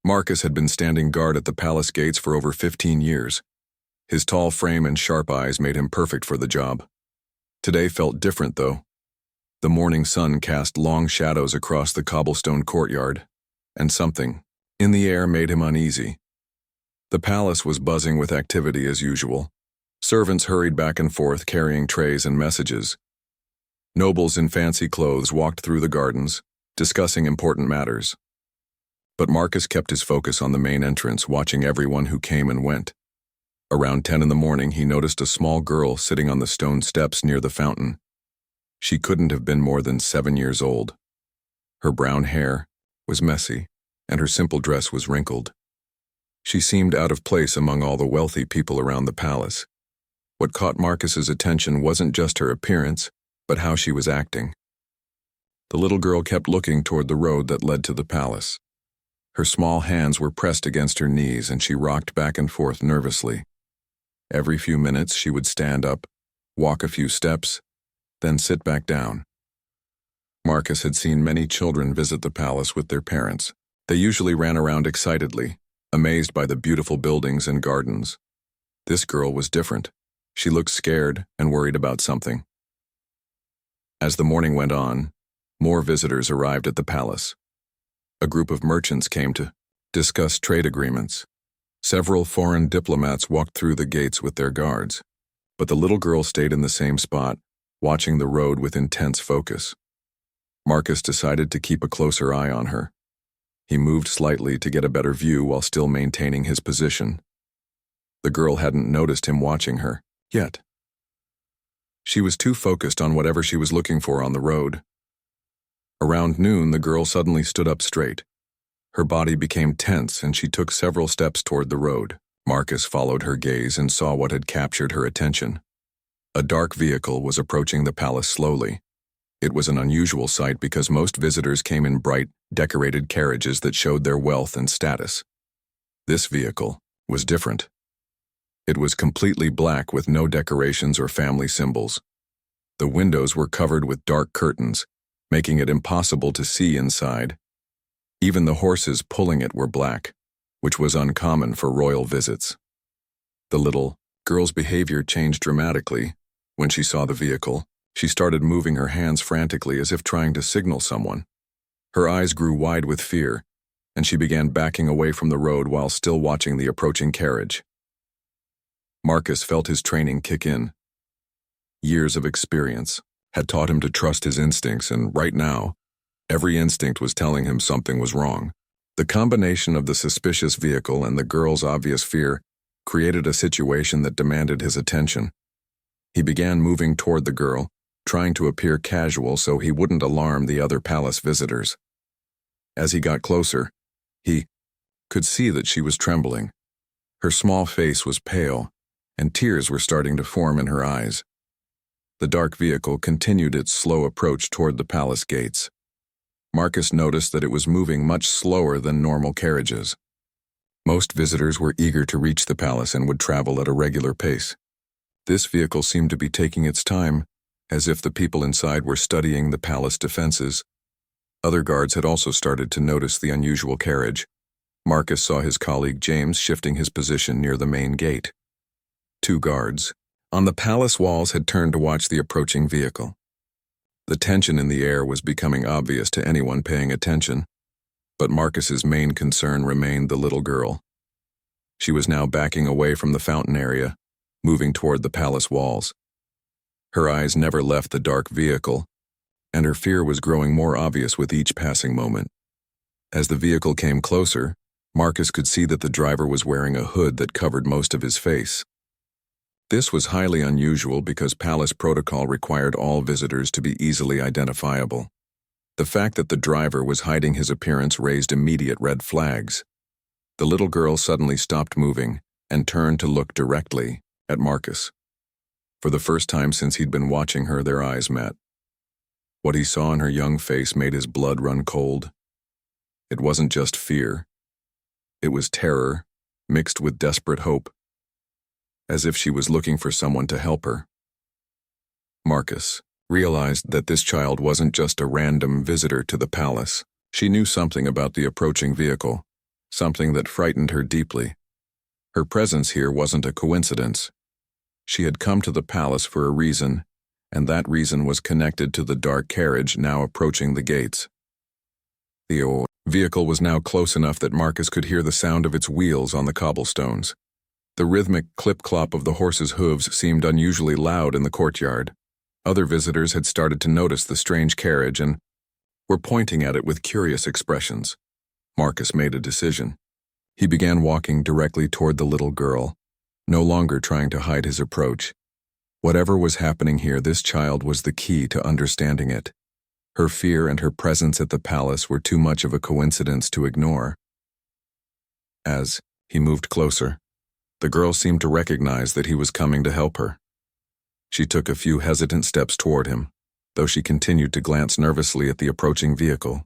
Marcus had been standing guard at the palace gates for over 15 years. His tall frame and sharp eyes made him perfect for the job. Today felt different, though. The morning sun cast long shadows across the cobblestone courtyard, and something in the air made him uneasy. The palace was buzzing with activity as usual. Servants hurried back and forth carrying trays and messages. Nobles in fancy clothes walked through the gardens, discussing important matters. But Marcus kept his focus on the main entrance, watching everyone who came and went. Around 10 in the morning, he noticed a small girl sitting on the stone steps near the fountain. She couldn't have been more than 7 years old. Her brown hair was messy, and her simple dress was wrinkled. She seemed out of place among all the wealthy people around the palace. What caught Marcus's attention wasn't just her appearance, but how she was acting. The little girl kept looking toward the road that led to the palace. Her small hands were pressed against her knees, and she rocked back and forth nervously. Every few minutes, she would stand up, walk a few steps, then sit back down. Marcus had seen many children visit the palace with their parents. They usually ran around excitedly, amazed by the beautiful buildings and gardens. This girl was different. She looked scared and worried about something. As the morning went on, more visitors arrived at the palace. A group of merchants came to discuss trade agreements. Several foreign diplomats walked through the gates with their guards, but the little girl stayed in the same spot, watching the road with intense focus. Marcus decided to keep a closer eye on her. He moved slightly to get a better view while still maintaining his position. The girl hadn't noticed him watching her yet. She was too focused on whatever she was looking for on the road. Around noon, the girl suddenly stood up straight. Her body became tense, and she took several steps toward the road. Marcus followed her gaze and saw what had captured her attention. A dark vehicle was approaching the palace slowly. It was an unusual sight because most visitors came in bright, decorated carriages that showed their wealth and status. This vehicle was different. It was completely black with no decorations or family symbols. The windows were covered with dark curtains, making it impossible to see inside. Even the horses pulling it were black, which was uncommon for royal visits. The little girl's behavior changed dramatically. When she saw the vehicle, she started moving her hands frantically as if trying to signal someone. Her eyes grew wide with fear, and she began backing away from the road while still watching the approaching carriage. Marcus felt his training kick in. Years of experience had taught him to trust his instincts, and right now, every instinct was telling him something was wrong. The combination of the suspicious vehicle and the girl's obvious fear created a situation that demanded his attention. He began moving toward the girl, trying to appear casual so he wouldn't alarm the other palace visitors. As he got closer, he could see that she was trembling. Her small face was pale, and tears were starting to form in her eyes. The dark vehicle continued its slow approach toward the palace gates. Marcus noticed that it was moving much slower than normal carriages. Most visitors were eager to reach the palace and would travel at a regular pace. This vehicle seemed to be taking its time, as if the people inside were studying the palace defenses. Other guards had also started to notice the unusual carriage. Marcus saw his colleague James shifting his position near the main gate. 2 guards on the palace walls had turned to watch the approaching vehicle. The tension in the air was becoming obvious to anyone paying attention, but Marcus's main concern remained the little girl. She was now backing away from the fountain area, moving toward the palace walls. Her eyes never left the dark vehicle, and her fear was growing more obvious with each passing moment. As the vehicle came closer, Marcus could see that the driver was wearing a hood that covered most of his face. This was highly unusual because palace protocol required all visitors to be easily identifiable. The fact that the driver was hiding his appearance raised immediate red flags. The little girl suddenly stopped moving and turned to look directly at Marcus. For the first time since he'd been watching her, their eyes met. What he saw in her young face made his blood run cold. It wasn't just fear. It was terror, mixed with desperate hope, as if she was looking for someone to help her. Marcus realized that this child wasn't just a random visitor to the palace. She knew something about the approaching vehicle, something that frightened her deeply. Her presence here wasn't a coincidence. She had come to the palace for a reason, and that reason was connected to the dark carriage now approaching the gates. The vehicle was now close enough that Marcus could hear the sound of its wheels on the cobblestones. The rhythmic clip-clop of the horse's hooves seemed unusually loud in the courtyard. Other visitors had started to notice the strange carriage and were pointing at it with curious expressions. Marcus made a decision. He began walking directly toward the little girl, no longer trying to hide his approach. Whatever was happening here, this child was the key to understanding it. Her fear and her presence at the palace were too much of a coincidence to ignore. As he moved closer, the girl seemed to recognize that he was coming to help her. She took a few hesitant steps toward him, though she continued to glance nervously at the approaching vehicle.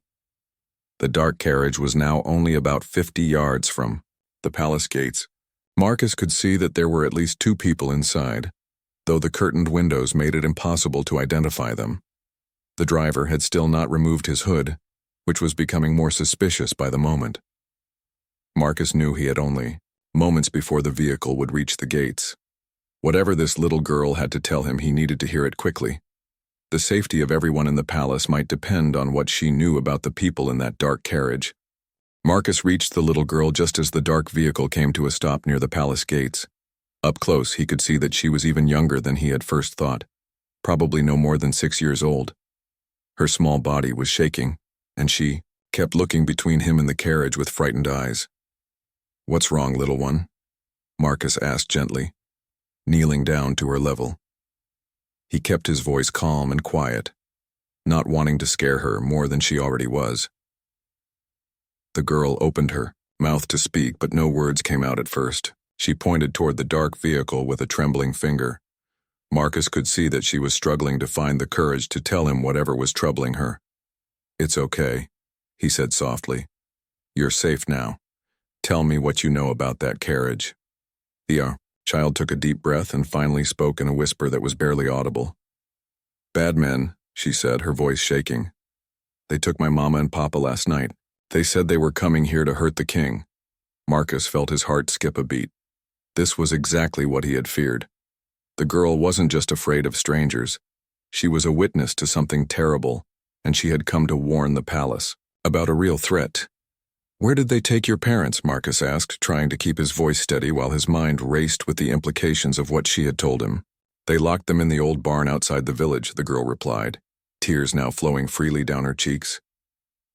The dark carriage was now only about 50 yards from the palace gates. Marcus could see that there were at least 2 people inside, though the curtained windows made it impossible to identify them. The driver had still not removed his hood, which was becoming more suspicious by the moment. Marcus knew he had only moments before the vehicle would reach the gates. Whatever this little girl had to tell him, he needed to hear it quickly. The safety of everyone in the palace might depend on what she knew about the people in that dark carriage. Marcus reached the little girl just as the dark vehicle came to a stop near the palace gates. Up close, he could see that she was even younger than he had first thought, probably no more than 6 years old. Her small body was shaking, and she kept looking between him and the carriage with frightened eyes. "What's wrong, little one?" Marcus asked gently, kneeling down to her level. He kept his voice calm and quiet, not wanting to scare her more than she already was. The girl opened her mouth to speak, but no words came out at first. She pointed toward the dark vehicle with a trembling finger. Marcus could see that she was struggling to find the courage to tell him whatever was troubling her. "It's okay," he said softly. "You're safe now. Tell me what you know about that carriage." The child took a deep breath and finally spoke in a whisper that was barely audible. "Bad men," she said, her voice shaking. "They took my mama and papa last night. They said they were coming here to hurt the king." Marcus felt his heart skip a beat. This was exactly what he had feared. The girl wasn't just afraid of strangers. She was a witness to something terrible, and she had come to warn the palace about a real threat. "Where did they take your parents?" Marcus asked, trying to keep his voice steady while his mind raced with the implications of what she had told him. "They locked them in the old barn outside the village," the girl replied, tears now flowing freely down her cheeks.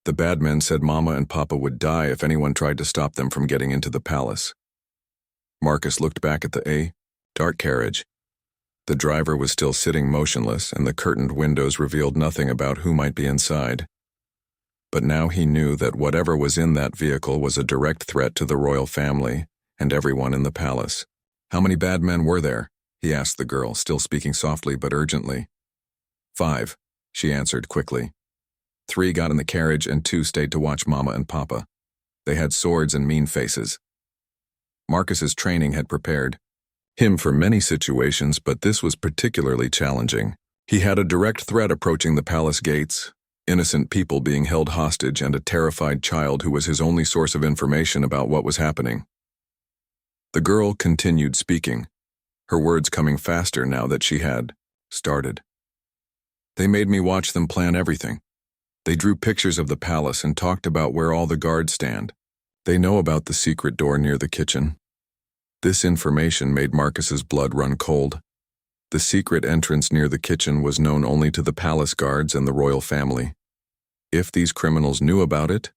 "The bad men said Mama and Papa would die if anyone tried to stop them from getting into the palace." Marcus looked back at the dark carriage. The driver was still sitting motionless, and the curtained windows revealed nothing about who might be inside. But now he knew that whatever was in that vehicle was a direct threat to the royal family and everyone in the palace. "How many bad men were there?" he asked the girl, still speaking softly but urgently. "5, she answered quickly. 3 got in the carriage and 2 stayed to watch Mama and Papa. They had swords and mean faces." Marcus's training had prepared him for many situations, but this was particularly challenging. He had a direct threat approaching the palace gates, innocent people being held hostage, and a terrified child who was his only source of information about what was happening. The girl continued speaking, her words coming faster now that she had started. "They made me watch them plan everything. They drew pictures of the palace and talked about where all the guards stand. They know about the secret door near the kitchen." This information made Marcus's blood run cold. The secret entrance near the kitchen was known only to the palace guards and the royal family. If these criminals knew about it,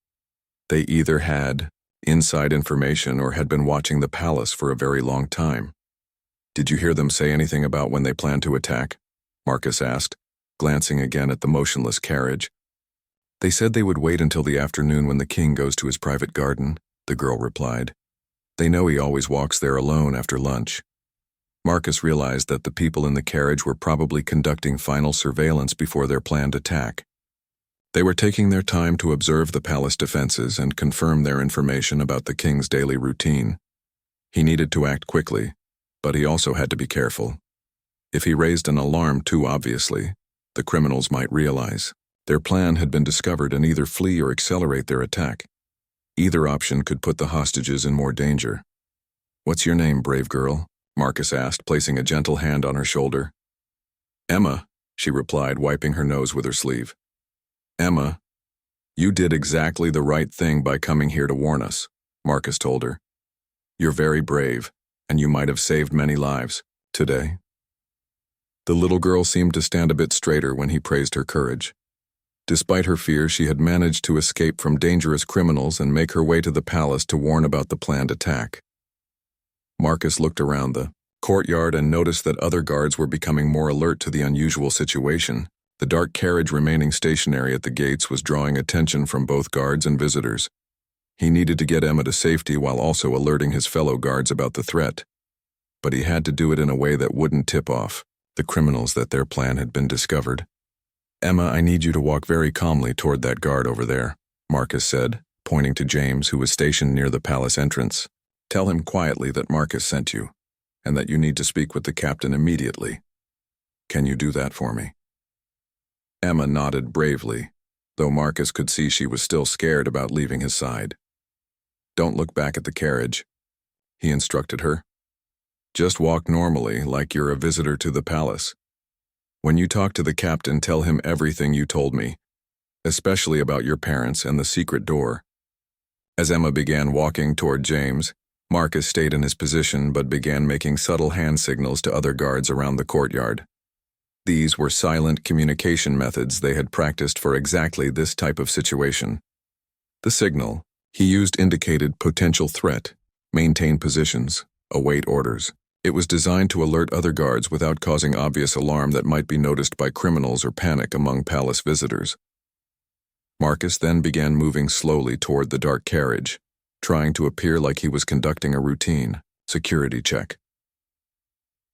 they either had inside information or had been watching the palace for a very long time. "Did you hear them say anything about when they plan to attack?" Marcus asked, glancing again at the motionless carriage. "They said they would wait until the afternoon when the king goes to his private garden," the girl replied. "They know he always walks there alone after lunch." Marcus realized that the people in the carriage were probably conducting final surveillance before their planned attack. They were taking their time to observe the palace defenses and confirm their information about the king's daily routine. He needed to act quickly, but he also had to be careful. If he raised an alarm too obviously, the criminals might realize their plan had been discovered and either flee or accelerate their attack. Either option could put the hostages in more danger. "What's your name, brave girl?" Marcus asked, placing a gentle hand on her shoulder. "Emma," she replied, wiping her nose with her sleeve. "Emma, you did exactly the right thing by coming here to warn us," Marcus told her. "You're very brave, and you might have saved many lives today." The little girl seemed to stand a bit straighter when he praised her courage. Despite her fear, she had managed to escape from dangerous criminals and make her way to the palace to warn about the planned attack. Marcus looked around the courtyard and noticed that other guards were becoming more alert to the unusual situation. The dark carriage remaining stationary at the gates was drawing attention from both guards and visitors. He needed to get Emma to safety while also alerting his fellow guards about the threat. But he had to do it in a way that wouldn't tip off the criminals that their plan had been discovered. "Emma, I need you to walk very calmly toward that guard over there," Marcus said, pointing to James, who was stationed near the palace entrance. "Tell him quietly that Marcus sent you, and that you need to speak with the captain immediately. Can you do that for me?" Emma nodded bravely, though Marcus could see she was still scared about leaving his side. "Don't look back at the carriage," he instructed her. "Just walk normally, like you're a visitor to the palace. When you talk to the captain, tell him everything you told me, especially about your parents and the secret door." As Emma began walking toward James, Marcus stayed in his position but began making subtle hand signals to other guards around the courtyard. These were silent communication methods they had practiced for exactly this type of situation. The signal he used indicated potential threat, maintain positions, await orders. It was designed to alert other guards without causing obvious alarm that might be noticed by criminals or panic among palace visitors. Marcus then began moving slowly toward the dark carriage, trying to appear like he was conducting a routine security check.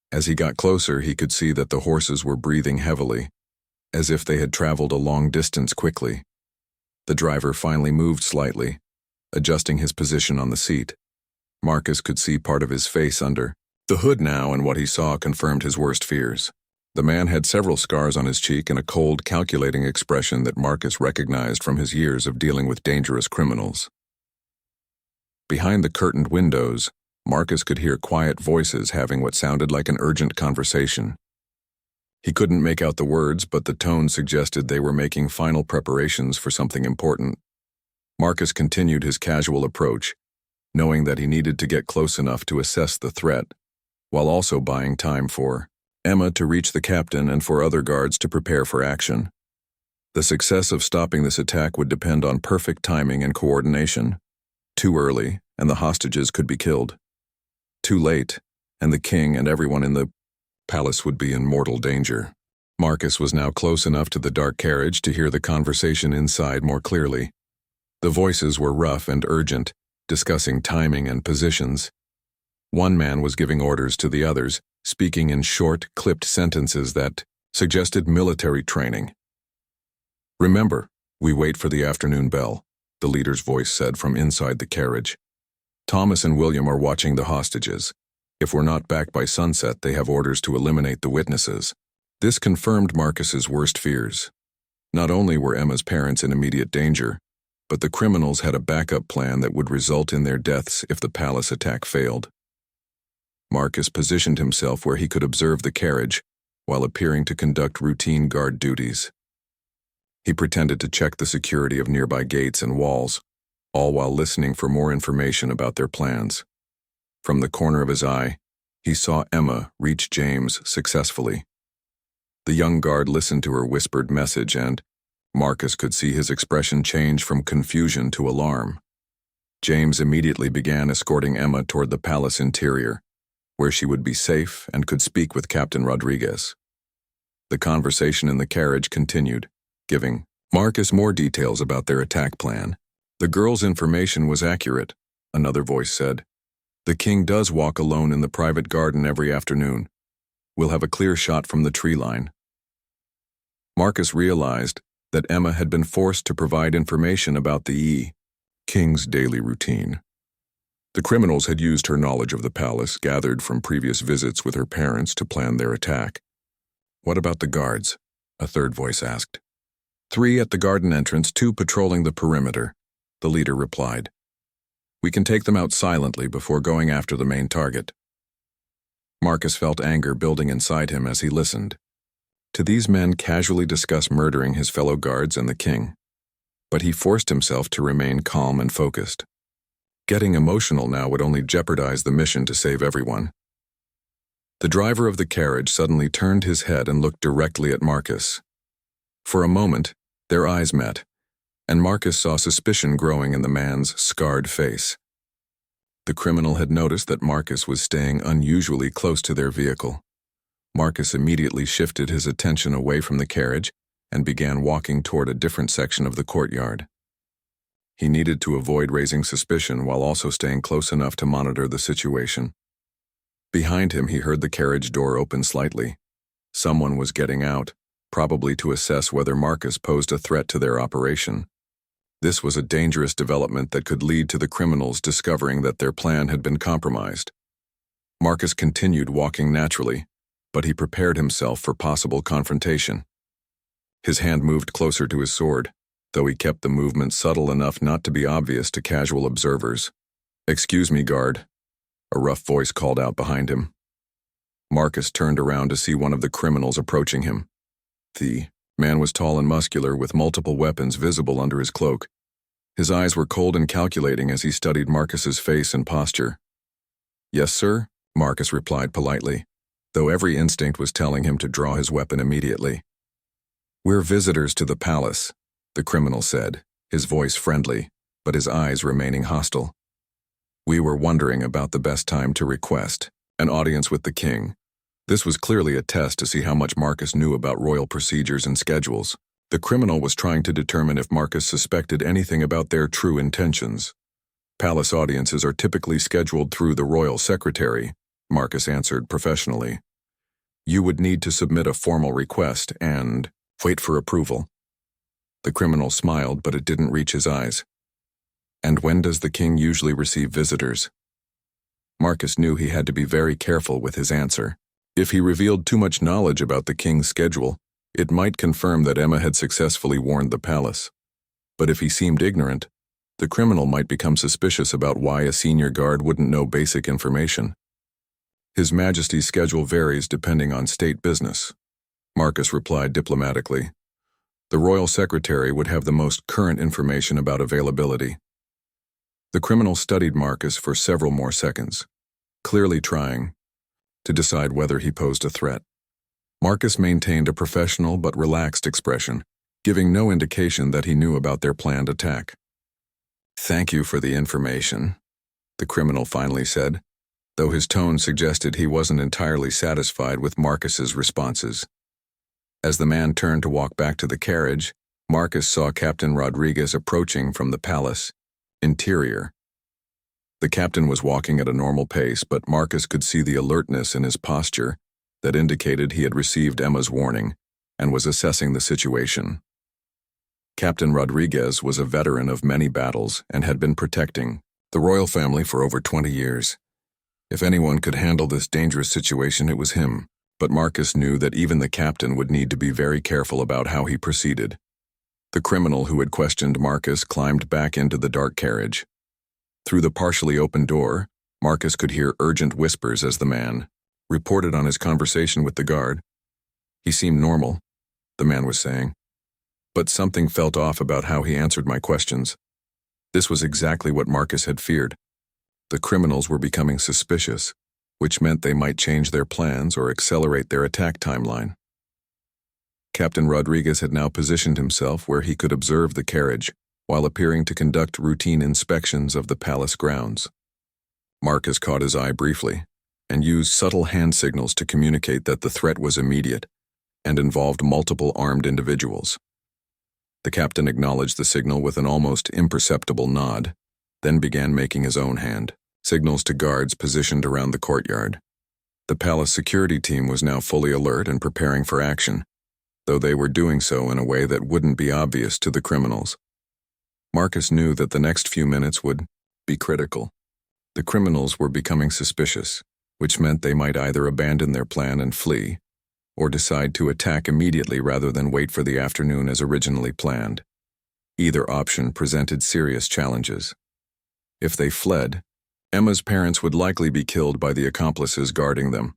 As he got closer, he could see that the horses were breathing heavily, as if they had traveled a long distance quickly. The driver finally moved slightly, adjusting his position on the seat. Marcus could see part of his face under the hood now, and what he saw confirmed his worst fears. The man had several scars on his cheek and a cold, calculating expression that Marcus recognized from his years of dealing with dangerous criminals. Behind the curtained windows, Marcus could hear quiet voices having what sounded like an urgent conversation. He couldn't make out the words, but the tone suggested they were making final preparations for something important. Marcus continued his casual approach, knowing that he needed to get close enough to assess the threat, while also buying time for Emma to reach the captain and for other guards to prepare for action. The success of stopping this attack would depend on perfect timing and coordination. Too early, and the hostages could be killed. Too late, and the king and everyone in the palace would be in mortal danger. Marcus was now close enough to the dark carriage to hear the conversation inside more clearly. The voices were rough and urgent, discussing timing and positions. One man was giving orders to the others, speaking in short, clipped sentences that suggested military training. "Remember, we wait for the afternoon bell," the leader's voice said from inside the carriage. "Thomas and William are watching the hostages. If we're not back by sunset, they have orders to eliminate the witnesses." This confirmed Marcus's worst fears. Not only were Emma's parents in immediate danger, but the criminals had a backup plan that would result in their deaths if the palace attack failed. Marcus positioned himself where he could observe the carriage while appearing to conduct routine guard duties. He pretended to check the security of nearby gates and walls, all while listening for more information about their plans. From the corner of his eye, he saw Emma reach James successfully. The young guard listened to her whispered message, and Marcus could see his expression change from confusion to alarm. James immediately began escorting Emma toward the palace interior, where she would be safe and could speak with Captain Rodriguez. The conversation in the carriage continued, giving Marcus more details about their attack plan. "The girl's information was accurate," another voice said. "The king does walk alone in the private garden every afternoon. We'll have a clear shot from the tree line." Marcus realized that Emma had been forced to provide information about the king's daily routine. The criminals had used her knowledge of the palace, gathered from previous visits with her parents, to plan their attack. "What about the guards?" a third voice asked. "3 at the garden entrance, 2 patrolling the perimeter," the leader replied. We can take them out silently before going after the main target. Marcus felt anger building inside him as he listened. To these men casually discuss murdering his fellow guards and the king. But he forced himself to remain calm and focused. Getting emotional now would only jeopardize the mission to save everyone. The driver of the carriage suddenly turned his head and looked directly at Marcus. For a moment, their eyes met, and Marcus saw suspicion growing in the man's scarred face. The criminal had noticed that Marcus was staying unusually close to their vehicle. Marcus immediately shifted his attention away from the carriage and began walking toward a different section of the courtyard. He needed to avoid raising suspicion while also staying close enough to monitor the situation. Behind him, he heard the carriage door open slightly. Someone was getting out, probably to assess whether Marcus posed a threat to their operation. This was a dangerous development that could lead to the criminals discovering that their plan had been compromised. Marcus continued walking naturally, but he prepared himself for possible confrontation. His hand moved closer to his sword, though he kept the movement subtle enough not to be obvious to casual observers. "Excuse me, guard," a rough voice called out behind him. Marcus turned around to see one of the criminals approaching him. The man was tall and muscular, with multiple weapons visible under his cloak. His eyes were cold and calculating as he studied Marcus's face and posture. "Yes, sir," Marcus replied politely, though every instinct was telling him to draw his weapon immediately. "We're visitors to the palace," the criminal said, his voice friendly, but his eyes remaining hostile. "We were wondering about the best time to request an audience with the king." This was clearly a test to see how much Marcus knew about royal procedures and schedules. The criminal was trying to determine if Marcus suspected anything about their true intentions. "Palace audiences are typically scheduled through the royal secretary," Marcus answered professionally. "You would need to submit a formal request and wait for approval." The criminal smiled, but it didn't reach his eyes. "And when does the king usually receive visitors?" Marcus knew he had to be very careful with his answer. If he revealed too much knowledge about the king's schedule, it might confirm that Emma had successfully warned the palace. But if he seemed ignorant, the criminal might become suspicious about why a senior guard wouldn't know basic information. "His Majesty's schedule varies depending on state business," Marcus replied diplomatically. "The royal secretary would have the most current information about availability." The criminal studied Marcus for several more seconds, clearly trying to decide whether he posed a threat. Marcus maintained a professional but relaxed expression, giving no indication that he knew about their planned attack. "Thank you for the information," the criminal finally said, though his tone suggested he wasn't entirely satisfied with Marcus's responses. As the man turned to walk back to the carriage, Marcus saw Captain Rodriguez approaching from the palace interior. The captain was walking at a normal pace, but Marcus could see the alertness in his posture that indicated he had received Emma's warning and was assessing the situation. Captain Rodriguez was a veteran of many battles and had been protecting the royal family for over 20 years. If anyone could handle this dangerous situation, it was him, but Marcus knew that even the captain would need to be very careful about how he proceeded. The criminal who had questioned Marcus climbed back into the dark carriage. Through the partially open door, Marcus could hear urgent whispers as the man reported on his conversation with the guard. "He seemed normal," the man was saying, "but something felt off about how he answered my questions." This was exactly what Marcus had feared. The criminals were becoming suspicious, which meant they might change their plans or accelerate their attack timeline. Captain Rodriguez had now positioned himself where he could observe the carriage, while appearing to conduct routine inspections of the palace grounds. Marcus caught his eye briefly, and used subtle hand signals to communicate that the threat was immediate and involved multiple armed individuals. The captain acknowledged the signal with an almost imperceptible nod, then began making his own hand signals to guards positioned around the courtyard. The palace security team was now fully alert and preparing for action, though they were doing so in a way that wouldn't be obvious to the criminals. Marcus knew that the next few minutes would be critical. The criminals were becoming suspicious, which meant they might either abandon their plan and flee, or decide to attack immediately rather than wait for the afternoon as originally planned. Either option presented serious challenges. If they fled, Emma's parents would likely be killed by the accomplices guarding them.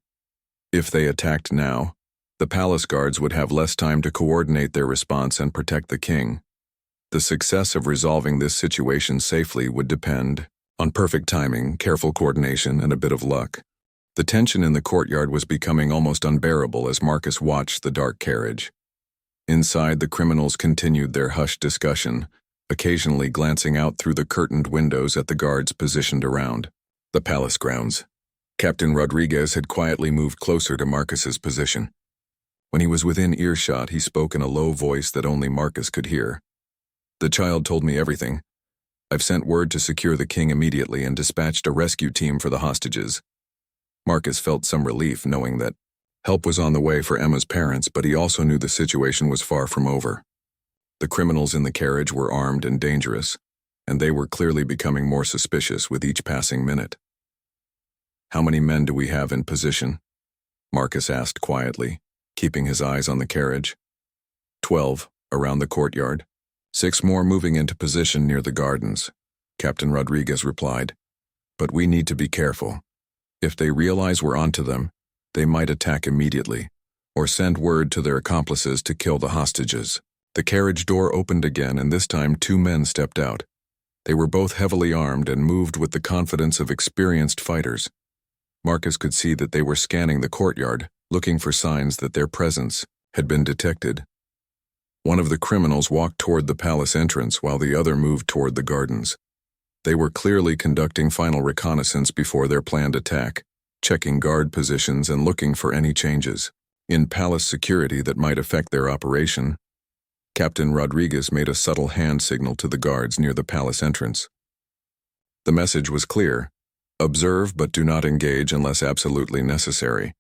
If they attacked now, the palace guards would have less time to coordinate their response and protect the king. The success of resolving this situation safely would depend on perfect timing, careful coordination, and a bit of luck. The tension in the courtyard was becoming almost unbearable as Marcus watched the dark carriage. Inside, the criminals continued their hushed discussion, occasionally glancing out through the curtained windows at the guards positioned around the palace grounds. Captain Rodriguez had quietly moved closer to Marcus's position. When he was within earshot, he spoke in a low voice that only Marcus could hear. "The child told me everything. I've sent word to secure the king immediately and dispatched a rescue team for the hostages." Marcus felt some relief knowing that help was on the way for Emma's parents, but he also knew the situation was far from over. The criminals in the carriage were armed and dangerous, and they were clearly becoming more suspicious with each passing minute. "How many men do we have in position?" Marcus asked quietly, keeping his eyes on the carriage. 12, around the courtyard. 6 more moving into position near the gardens," Captain Rodriguez replied. "But we need to be careful. If they realize we're onto them, they might attack immediately, or send word to their accomplices to kill the hostages." The carriage door opened again, and this time 2 men stepped out. They were both heavily armed and moved with the confidence of experienced fighters. Marcus could see that they were scanning the courtyard, looking for signs that their presence had been detected. One of the criminals walked toward the palace entrance while the other moved toward the gardens. They were clearly conducting final reconnaissance before their planned attack, checking guard positions and looking for any changes in palace security that might affect their operation. Captain Rodriguez made a subtle hand signal to the guards near the palace entrance. The message was clear: observe but do not engage unless absolutely necessary.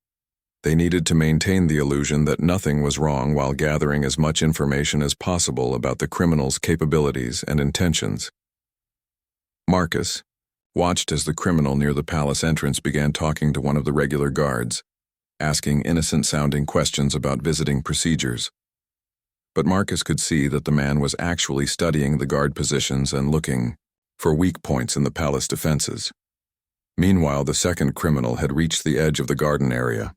They needed to maintain the illusion that nothing was wrong while gathering as much information as possible about the criminals' capabilities and intentions. Marcus watched as the criminal near the palace entrance began talking to one of the regular guards, asking innocent-sounding questions about visiting procedures. But Marcus could see that the man was actually studying the guard positions and looking for weak points in the palace defenses. Meanwhile, the second criminal had reached the edge of the garden area.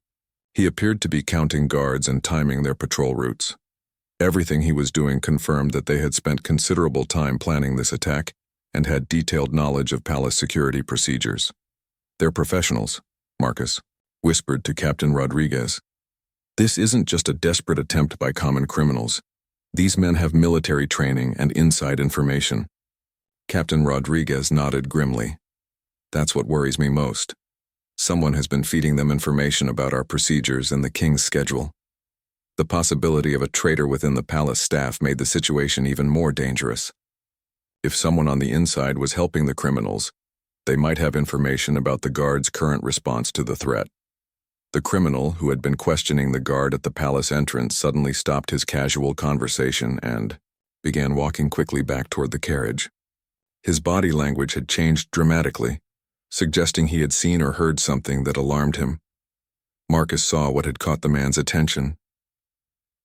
He appeared to be counting guards and timing their patrol routes. Everything he was doing confirmed that they had spent considerable time planning this attack and had detailed knowledge of palace security procedures. "They're professionals," Marcus whispered to Captain Rodriguez. "This isn't just a desperate attempt by common criminals. These men have military training and inside information." Captain Rodriguez nodded grimly. "That's what worries me most. Someone has been feeding them information about our procedures and the king's schedule." The possibility of a traitor within the palace staff made the situation even more dangerous. If someone on the inside was helping the criminals, they might have information about the guard's current response to the threat. The criminal, who had been questioning the guard at the palace entrance, suddenly stopped his casual conversation and began walking quickly back toward the carriage. His body language had changed dramatically, suggesting he had seen or heard something that alarmed him. Marcus saw what had caught the man's attention.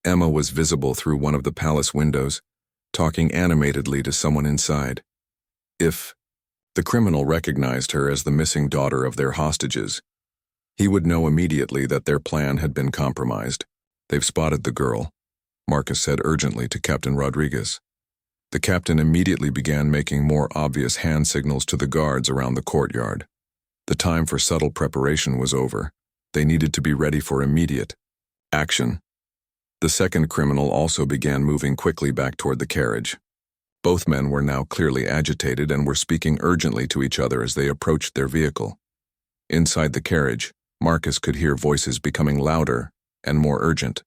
Emma was visible through one of the palace windows, talking animatedly to someone inside. If the criminal recognized her as the missing daughter of their hostages, he would know immediately that their plan had been compromised. "They've spotted the girl," Marcus said urgently to Captain Rodriguez. The captain immediately began making more obvious hand signals to the guards around the courtyard. The time for subtle preparation was over. They needed to be ready for immediate action. The second criminal also began moving quickly back toward the carriage. Both men were now clearly agitated and were speaking urgently to each other as they approached their vehicle. Inside the carriage, Marcus could hear voices becoming louder and more urgent.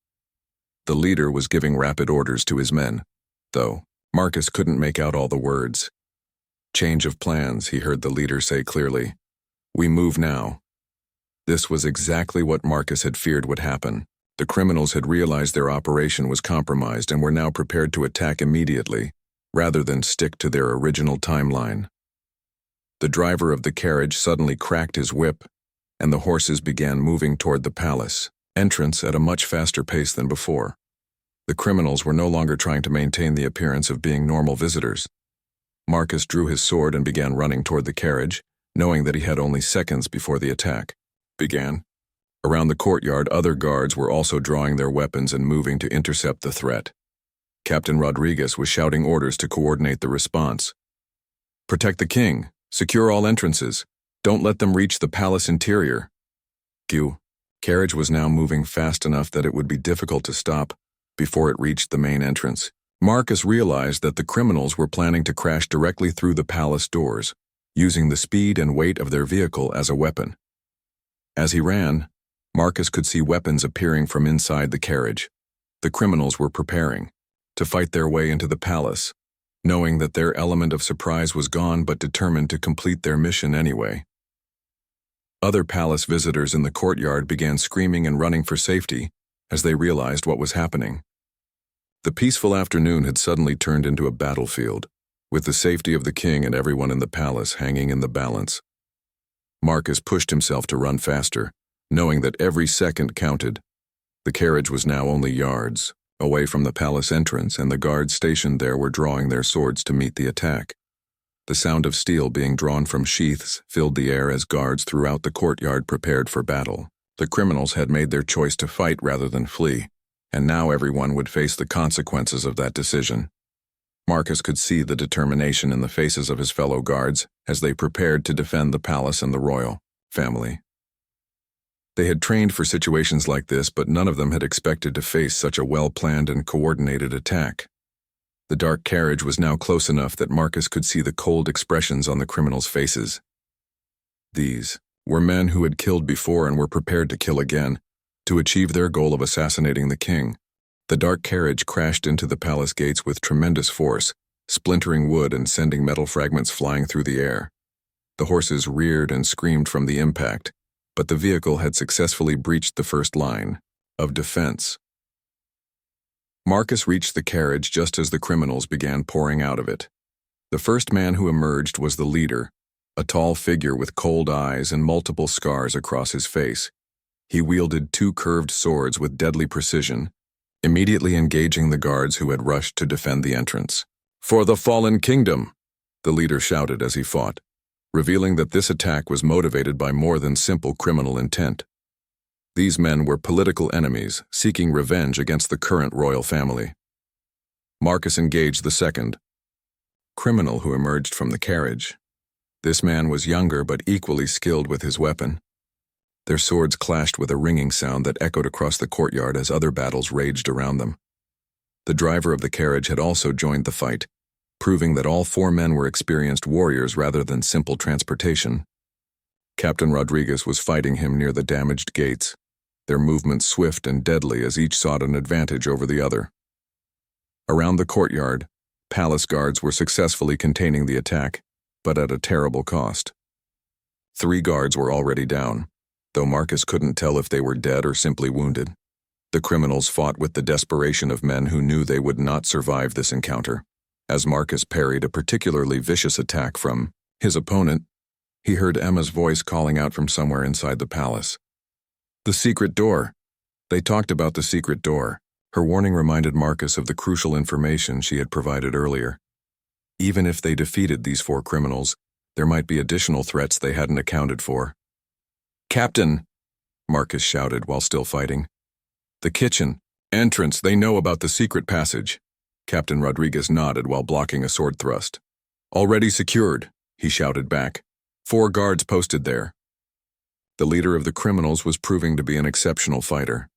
The leader was giving rapid orders to his men, though Marcus couldn't make out all the words. "Change of plans," he heard the leader say clearly. "We move now." This was exactly what Marcus had feared would happen. The criminals had realized their operation was compromised and were now prepared to attack immediately, rather than stick to their original timeline. The driver of the carriage suddenly cracked his whip, and the horses began moving toward the palace entrance at a much faster pace than before. The criminals were no longer trying to maintain the appearance of being normal visitors. Marcus drew his sword and began running toward the carriage, knowing that he had only seconds before the attack began. Around the courtyard, other guards were also drawing their weapons and moving to intercept the threat. Captain Rodriguez was shouting orders to coordinate the response. "Protect the king. Secure all entrances. Don't let them reach the palace interior." Carriage was now moving fast enough that it would be difficult to stop before it reached the main entrance. Marcus realized that the criminals were planning to crash directly through the palace doors, using the speed and weight of their vehicle as a weapon. As he ran, Marcus could see weapons appearing from inside the carriage. The criminals were preparing to fight their way into the palace, knowing that their element of surprise was gone but determined to complete their mission anyway. Other palace visitors in the courtyard began screaming and running for safety as they realized what was happening. The peaceful afternoon had suddenly turned into a battlefield, with the safety of the king and everyone in the palace hanging in the balance. Marcus pushed himself to run faster, knowing that every second counted. The carriage was now only yards away from the palace entrance, and the guards stationed there were drawing their swords to meet the attack. The sound of steel being drawn from sheaths filled the air as guards throughout the courtyard prepared for battle. The criminals had made their choice to fight rather than flee, and now everyone would face the consequences of that decision. Marcus could see the determination in the faces of his fellow guards as they prepared to defend the palace and the royal family. They had trained for situations like this, but none of them had expected to face such a well-planned and coordinated attack. The dark carriage was now close enough that Marcus could see the cold expressions on the criminals' faces. These were men who had killed before and were prepared to kill again, to achieve their goal of assassinating the king. The dark carriage crashed into the palace gates with tremendous force, splintering wood and sending metal fragments flying through the air. The horses reared and screamed from the impact, but the vehicle had successfully breached the first line of defense. Marcus reached the carriage just as the criminals began pouring out of it. The first man who emerged was the leader, a tall figure with cold eyes and multiple scars across his face. He wielded two curved swords with deadly precision, immediately engaging the guards who had rushed to defend the entrance. "For the fallen kingdom!" the leader shouted as he fought, revealing that this attack was motivated by more than simple criminal intent. These men were political enemies seeking revenge against the current royal family. Marcus engaged the second criminal who emerged from the carriage. This man was younger but equally skilled with his weapon. Their swords clashed with a ringing sound that echoed across the courtyard as other battles raged around them. The driver of the carriage had also joined the fight, proving that all four men were experienced warriors rather than simple transportation. Captain Rodriguez was fighting him near the damaged gates, their movements swift and deadly as each sought an advantage over the other. Around the courtyard, palace guards were successfully containing the attack, but at a terrible cost. 3 guards were already down, though Marcus couldn't tell if they were dead or simply wounded. The criminals fought with the desperation of men who knew they would not survive this encounter. As Marcus parried a particularly vicious attack from his opponent, he heard Emma's voice calling out from somewhere inside the palace. "The secret door." They talked about the secret door. Her warning reminded Marcus of the crucial information she had provided earlier. Even if they defeated these 4 criminals, there might be additional threats they hadn't accounted for. "Captain!" Marcus shouted while still fighting. "The kitchen. Entrance. They know about the secret passage." Captain Rodriguez nodded while blocking a sword thrust. "Already secured," he shouted back. 4 guards posted there. The leader of the criminals was proving to be an exceptional fighter.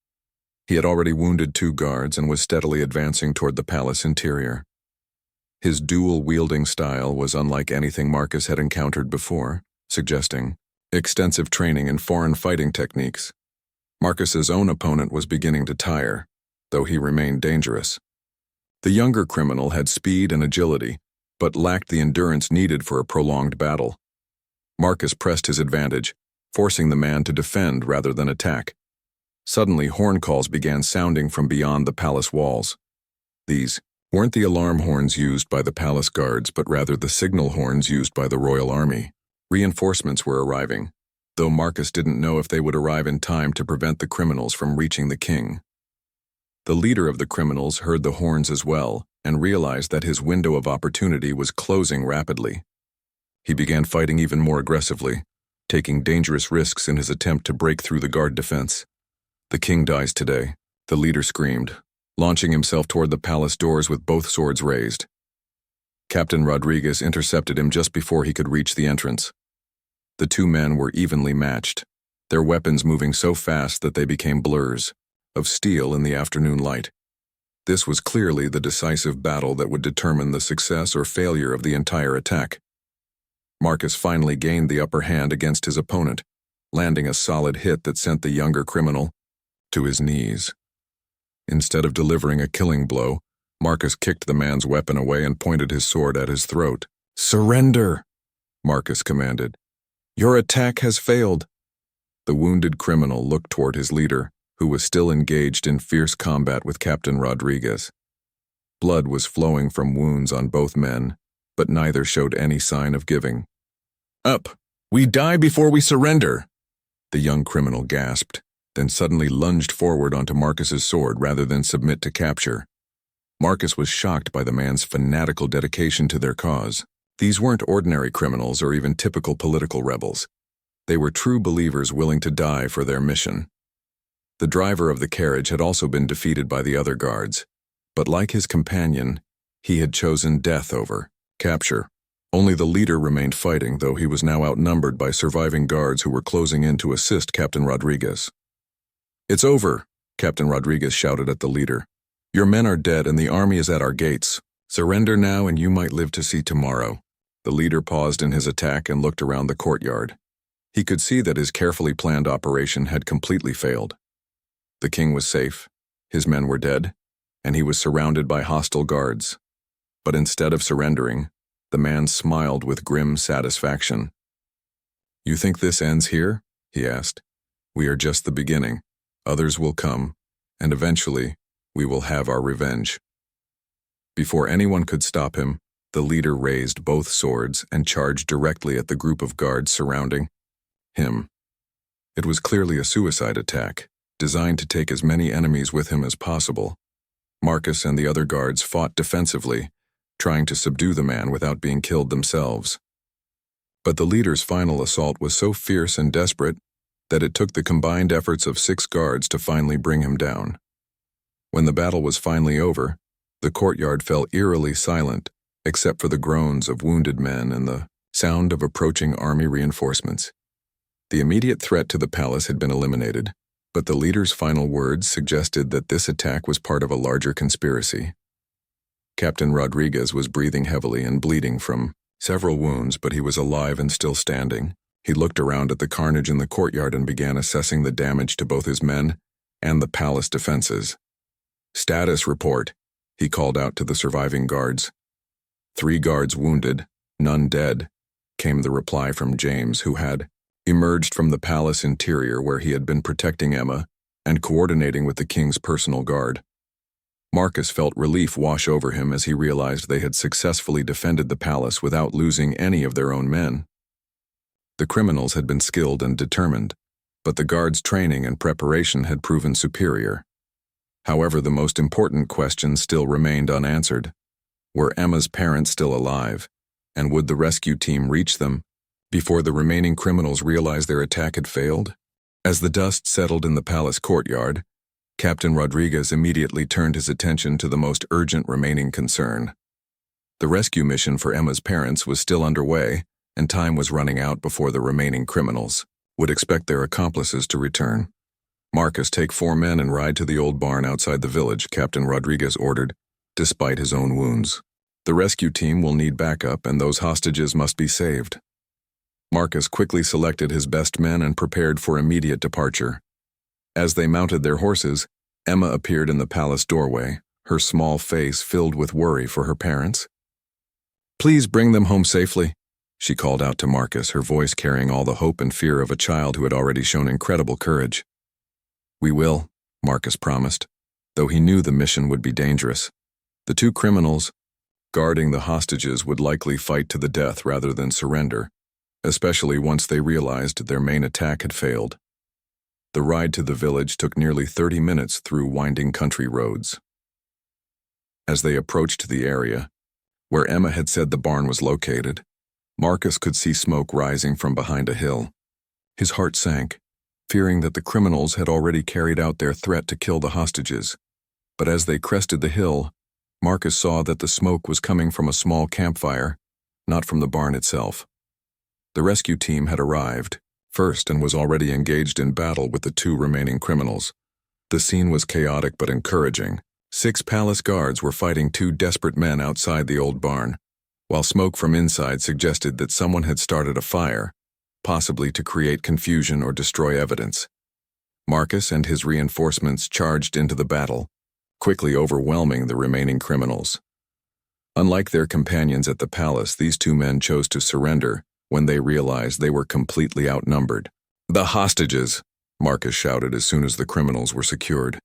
He had already wounded 2 guards and was steadily advancing toward the palace interior. His dual-wielding style was unlike anything Marcus had encountered before, suggesting extensive training in foreign fighting techniques. Marcus's own opponent was beginning to tire, though he remained dangerous. The younger criminal had speed and agility, but lacked the endurance needed for a prolonged battle. Marcus pressed his advantage, forcing the man to defend rather than attack. Suddenly, horn calls began sounding from beyond the palace walls. These weren't the alarm horns used by the palace guards, but rather the signal horns used by the royal army. Reinforcements were arriving, though Marcus didn't know if they would arrive in time to prevent the criminals from reaching the king. The leader of the criminals heard the horns as well and realized that his window of opportunity was closing rapidly. He began fighting even more aggressively, taking dangerous risks in his attempt to break through the guard defense. "The king dies today," the leader screamed, launching himself toward the palace doors with both swords raised. Captain Rodriguez intercepted him just before he could reach the entrance. The two men were evenly matched, their weapons moving so fast that they became blurs of steel in the afternoon light. This was clearly the decisive battle that would determine the success or failure of the entire attack. Marcus finally gained the upper hand against his opponent, landing a solid hit that sent the younger criminal to his knees. Instead of delivering a killing blow, Marcus kicked the man's weapon away and pointed his sword at his throat. "Surrender!" Marcus commanded. "Your attack has failed." The wounded criminal looked toward his leader, who was still engaged in fierce combat with Captain Rodriguez. Blood was flowing from wounds on both men, but neither showed any sign of giving. "Up! We die before we surrender!" the young criminal gasped, then suddenly lunged forward onto Marcus's sword rather than submit to capture. Marcus was shocked by the man's fanatical dedication to their cause. These weren't ordinary criminals or even typical political rebels. They were true believers willing to die for their mission. The driver of the carriage had also been defeated by the other guards, but like his companion, he had chosen death over capture. Only the leader remained fighting, though he was now outnumbered by surviving guards who were closing in to assist Captain Rodriguez. "It's over," Captain Rodriguez shouted at the leader. "Your men are dead and the army is at our gates. Surrender now and you might live to see tomorrow." The leader paused in his attack and looked around the courtyard. He could see that his carefully planned operation had completely failed. The king was safe, his men were dead, and he was surrounded by hostile guards. But instead of surrendering, the man smiled with grim satisfaction. "You think this ends here?" he asked. "We are just the beginning. Others will come, and eventually, we will have our revenge." Before anyone could stop him, the leader raised both swords and charged directly at the group of guards surrounding him. It was clearly a suicide attack, designed to take as many enemies with him as possible. Marcus and the other guards fought defensively, trying to subdue the man without being killed themselves. But the leader's final assault was so fierce and desperate that it took the combined efforts of 6 guards to finally bring him down. When the battle was finally over, the courtyard fell eerily silent, except for the groans of wounded men and the sound of approaching army reinforcements. The immediate threat to the palace had been eliminated, but the leader's final words suggested that this attack was part of a larger conspiracy. Captain Rodriguez was breathing heavily and bleeding from several wounds, but he was alive and still standing. He looked around at the carnage in the courtyard and began assessing the damage to both his men and the palace defenses. "Status report," he called out to the surviving guards. 3 guards wounded, none dead, came the reply from James, who had emerged from the palace interior where he had been protecting Emma and coordinating with the king's personal guard. Marcus felt relief wash over him as he realized they had successfully defended the palace without losing any of their own men. The criminals had been skilled and determined, but the guards' training and preparation had proven superior. However, the most important question still remained unanswered. Were Emma's parents still alive, and would the rescue team reach them before the remaining criminals realized their attack had failed? As the dust settled in the palace courtyard, Captain Rodriguez immediately turned his attention to the most urgent remaining concern. The rescue mission for Emma's parents was still underway, and time was running out before the remaining criminals would expect their accomplices to return. "Marcus, take 4 men and ride to the old barn outside the village," Captain Rodriguez ordered, despite his own wounds. "The rescue team will need backup, and those hostages must be saved." Marcus quickly selected his best men and prepared for immediate departure. As they mounted their horses, Emma appeared in the palace doorway, her small face filled with worry for her parents. "Please bring them home safely," she called out to Marcus, her voice carrying all the hope and fear of a child who had already shown incredible courage. "We will," Marcus promised, though he knew the mission would be dangerous. The 2 criminals guarding the hostages would likely fight to the death rather than surrender, especially once they realized their main attack had failed. The ride to the village took nearly 30 minutes through winding country roads. As they approached the area, where Emma had said the barn was located, Marcus could see smoke rising from behind a hill. His heart sank, fearing that the criminals had already carried out their threat to kill the hostages. But as they crested the hill, Marcus saw that the smoke was coming from a small campfire, not from the barn itself. The rescue team had arrived first and was already engaged in battle with the 2 remaining criminals. The scene was chaotic but encouraging. 6 palace guards were fighting 2 desperate men outside the old barn, while smoke from inside suggested that someone had started a fire, possibly to create confusion or destroy evidence. Marcus and his reinforcements charged into the battle, quickly overwhelming the remaining criminals. Unlike their companions at the palace, these 2 men chose to surrender when they realized they were completely outnumbered. "The hostages!" Marcus shouted as soon as the criminals were secured.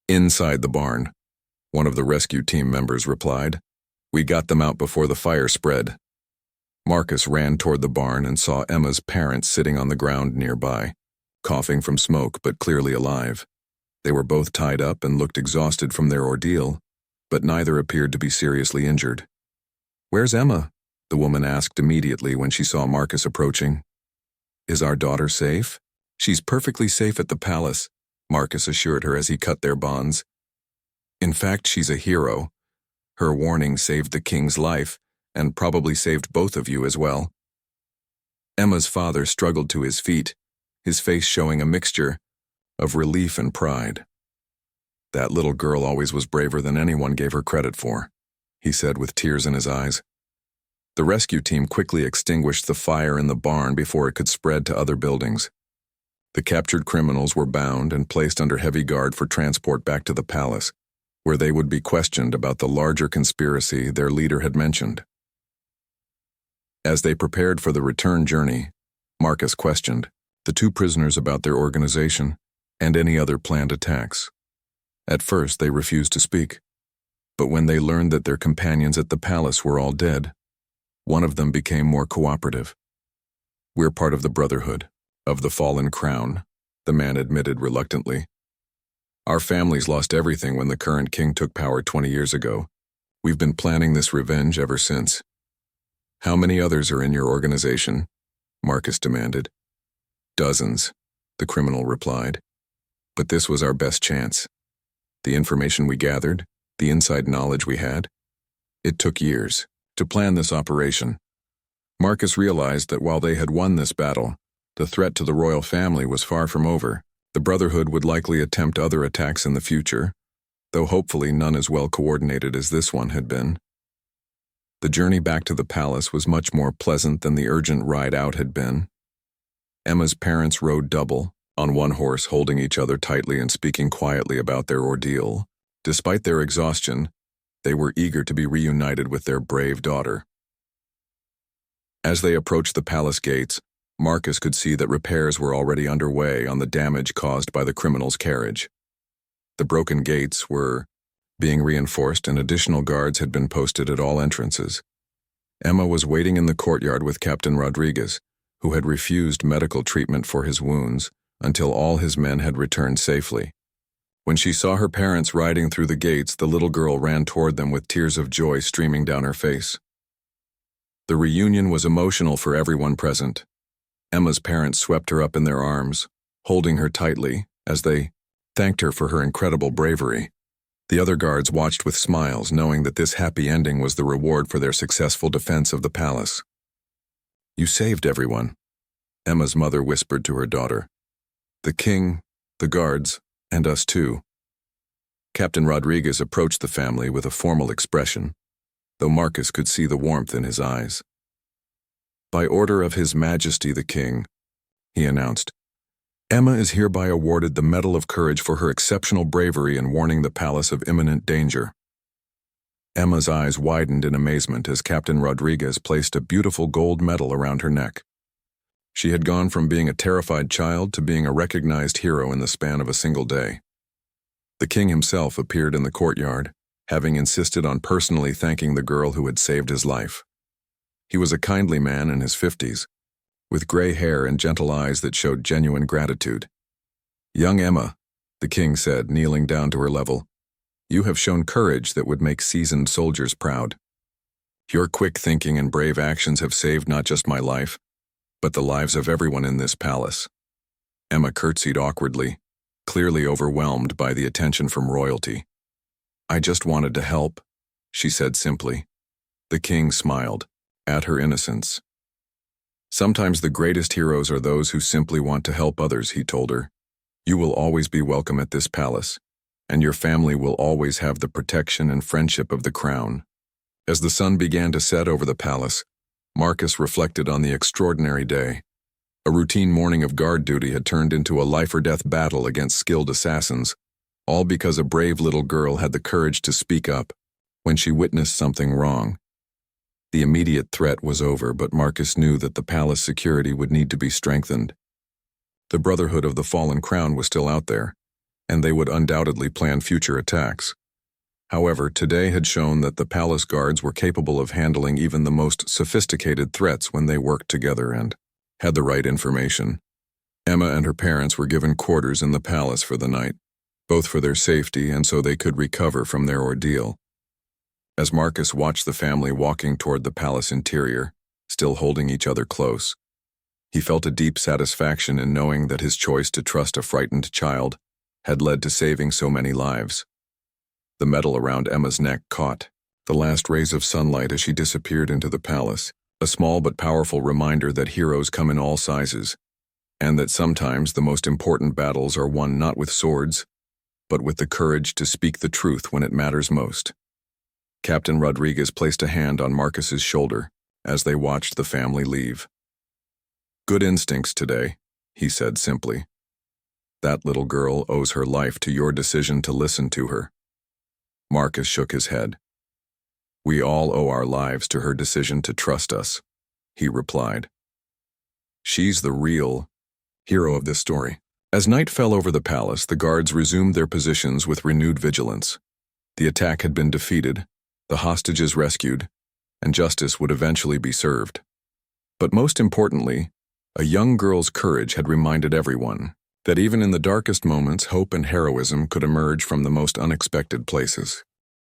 "Inside the barn," one of the rescue team members replied. "We got them out before the fire spread." Marcus ran toward the barn and saw Emma's parents sitting on the ground nearby, coughing from smoke but clearly alive. They were both tied up and looked exhausted from their ordeal, but neither appeared to be seriously injured. "Where's Emma?" the woman asked immediately when she saw Marcus approaching. "Is our daughter safe?" "She's perfectly safe at the palace," Marcus assured her as he cut their bonds. "In fact, she's a hero. Her warning saved the king's life, and probably saved both of you as well." Emma's father struggled to his feet, his face showing a mixture of relief and pride. "That little girl always was braver than anyone gave her credit for," he said with tears in his eyes. The rescue team quickly extinguished the fire in the barn before it could spread to other buildings. The captured criminals were bound and placed under heavy guard for transport back to the palace, where they would be questioned about the larger conspiracy their leader had mentioned. As they prepared for the return journey, Marcus questioned the 2 prisoners about their organization and any other planned attacks. At first, they refused to speak, but when they learned that their companions at the palace were all dead, one of them became more cooperative. "We're part of the Brotherhood of the Fallen Crown," the man admitted reluctantly. "Our families lost everything when the current king took power 20 years ago. We've been planning this revenge ever since." "How many others are in your organization?" Marcus demanded. "Dozens," the criminal replied. "But this was our best chance. The information we gathered, the inside knowledge we had, it took years to plan this operation." Marcus realized that while they had won this battle, the threat to the royal family was far from over. The Brotherhood would likely attempt other attacks in the future, though hopefully none as well coordinated as this one had been. The journey back to the palace was much more pleasant than the urgent ride out had been. Emma's parents rode double, on one horse, holding each other tightly and speaking quietly about their ordeal. Despite their exhaustion, they were eager to be reunited with their brave daughter. As they approached the palace gates, Marcus could see that repairs were already underway on the damage caused by the criminals' carriage. The broken gates were being reinforced and additional guards had been posted at all entrances. Emma was waiting in the courtyard with Captain Rodriguez, who had refused medical treatment for his wounds until all his men had returned safely. When she saw her parents riding through the gates, the little girl ran toward them with tears of joy streaming down her face. The reunion was emotional for everyone present. Emma's parents swept her up in their arms, holding her tightly as they thanked her for her incredible bravery. The other guards watched with smiles, knowing that this happy ending was the reward for their successful defense of the palace. "You saved everyone," Emma's mother whispered to her daughter. "The king, the guards, and us too." Captain Rodriguez approached the family with a formal expression, though Marcus could see the warmth in his eyes. "By order of His Majesty the King," he announced, "Emma is hereby awarded the Medal of Courage for her exceptional bravery in warning the palace of imminent danger." Emma's eyes widened in amazement as Captain Rodriguez placed a beautiful gold medal around her neck. She had gone from being a terrified child to being a recognized hero in the span of a single day. The king himself appeared in the courtyard, having insisted on personally thanking the girl who had saved his life. He was a kindly man in his 50s, with gray hair and gentle eyes that showed genuine gratitude. "Young Emma," the king said, kneeling down to her level, You have shown courage that would make seasoned soldiers proud. Your quick thinking and brave actions have saved not just my life, but the lives of everyone in this palace." Emma curtsied awkwardly, clearly overwhelmed by the attention from royalty. "I just wanted to help," she said simply. The king smiled at her innocence. "Sometimes the greatest heroes are those who simply want to help others," he told her. "You will always be welcome at this palace, and your family will always have the protection and friendship of the crown." As the sun began to set over the palace, Marcus reflected on the extraordinary day. A routine morning of guard duty had turned into a life-or-death battle against skilled assassins, all because a brave little girl had the courage to speak up when she witnessed something wrong. The immediate threat was over, but Marcus knew that the palace security would need to be strengthened. The Brotherhood of the Fallen Crown was still out there, and they would undoubtedly plan future attacks. However, today had shown that the palace guards were capable of handling even the most sophisticated threats when they worked together and had the right information. Emma and her parents were given quarters in the palace for the night, both for their safety and so they could recover from their ordeal. As Marcus watched the family walking toward the palace interior, still holding each other close, he felt a deep satisfaction in knowing that his choice to trust a frightened child had led to saving so many lives. The medal around Emma's neck caught the last rays of sunlight as she disappeared into the palace, a small but powerful reminder that heroes come in all sizes, and that sometimes the most important battles are won not with swords, but with the courage to speak the truth when it matters most. Captain Rodriguez placed a hand on Marcus's shoulder as they watched the family leave. "Good instincts today," he said simply. "That little girl owes her life to your decision to listen to her." Marcus shook his head. "We all owe our lives to her decision to trust us," he replied. "She's the real hero of this story." As night fell over the palace, the guards resumed their positions with renewed vigilance. The attack had been defeated, the hostages rescued, and justice would eventually be served. But most importantly, a young girl's courage had reminded everyone that even in the darkest moments, hope and heroism could emerge from the most unexpected places.